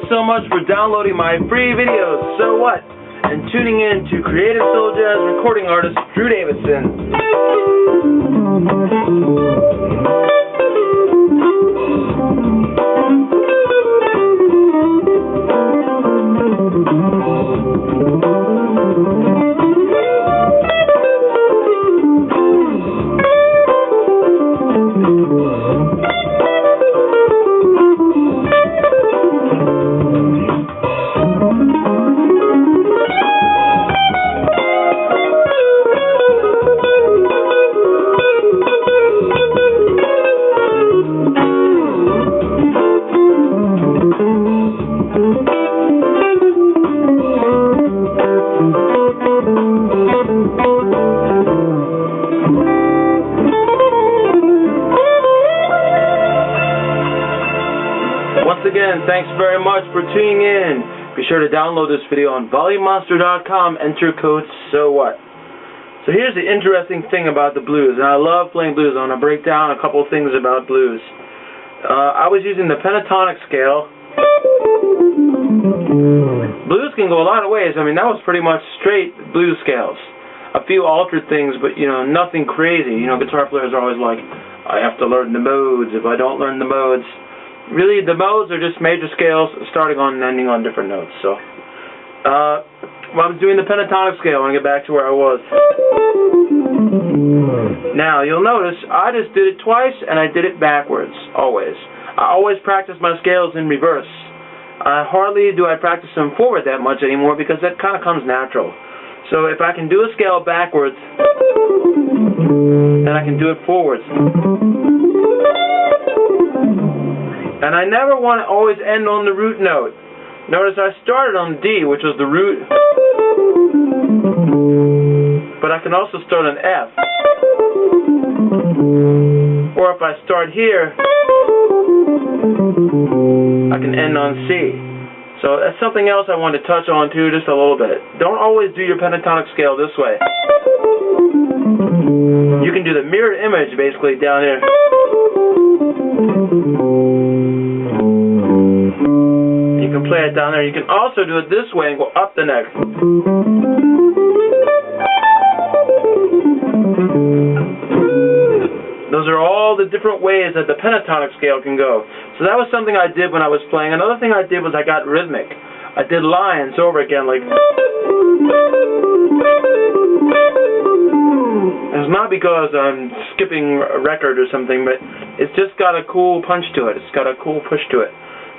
so much for downloading my free videos, So What? And tuning in to creative soul jazz recording artist Drew Davidsen. Once again, thanks very much for tuning in. Be sure to download this video on volumemonster.com. Enter code SOWHAT. So here's the interesting thing about the blues, and I love playing blues. I want to break down a couple of things about blues. I was using the pentatonic scale. Blues can go a lot of ways. I mean, that was pretty much straight blues scales. A few altered things, but nothing crazy. Guitar players are always like, I have to learn the modes. If I don't learn the modes, really, the modes are just major scales starting on and ending on different notes. So, when I was doing the pentatonic scale, I want to get back to where I was. Now, you'll notice I just did it twice, and I did it backwards, always. I always practice my scales in reverse. Hardly do I practice them forward that much anymore because that kind of comes natural. So if I can do a scale backwards, then I can do it forwards. And I never want to always end on the root note. Notice I started on D, which was the root, but I can also start on F. Or if I start here, I can end on C. So that's something else I want to touch on too, just a little bit. Don't always do your pentatonic scale this way. You can do the mirror image basically down here. You can play it down there. You can also do it this way and go up the neck. Those are all the different ways that the pentatonic scale can go. So that was something I did when I was playing. Another thing I did was I got rhythmic. I did lines over again, like. It's not because I'm skipping a record or something, but it's just got a cool punch to it. It's got a cool push to it.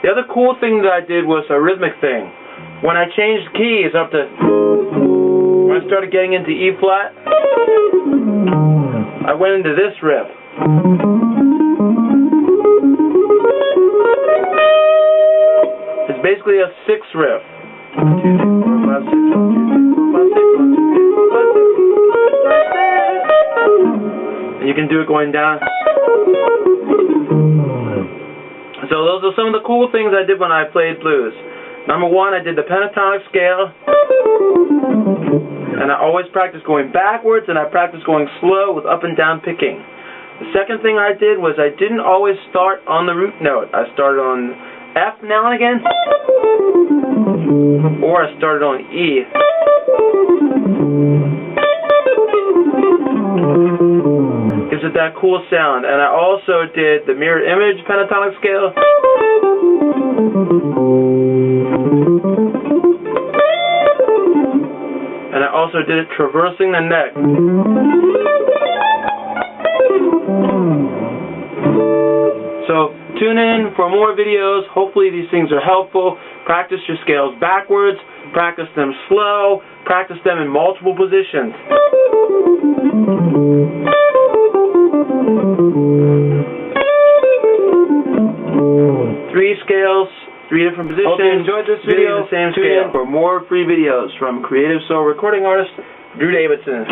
The other cool thing that I did was a rhythmic thing. When I changed keys up to, when I started getting into E flat, I went into this riff. It's basically a 6 riff. 1, 2, 3, 4, 5, 6, 1, 2, 3, 4, 5, 6, 1, 2, 3, 4, 5, 6. And you can do it going down. So those are some of the cool things I did when I played blues. Number 1, I did the pentatonic scale. And I always practice going backwards, and I practice going slow with up and down picking. The second thing I did was I didn't always start on the root note. I started on F now and again, or I started on E. Gives it that cool sound. And I also did the mirror image pentatonic scale. And I also did it traversing the neck. So tune in for more videos. Hopefully these things are helpful. Practice your scales backwards. Practice them slow. Practice them in multiple positions. 3 scales. 3 different positions. Hope you enjoyed this video. The same scale. For more free videos from creative soul recording artist Drew Davidsen.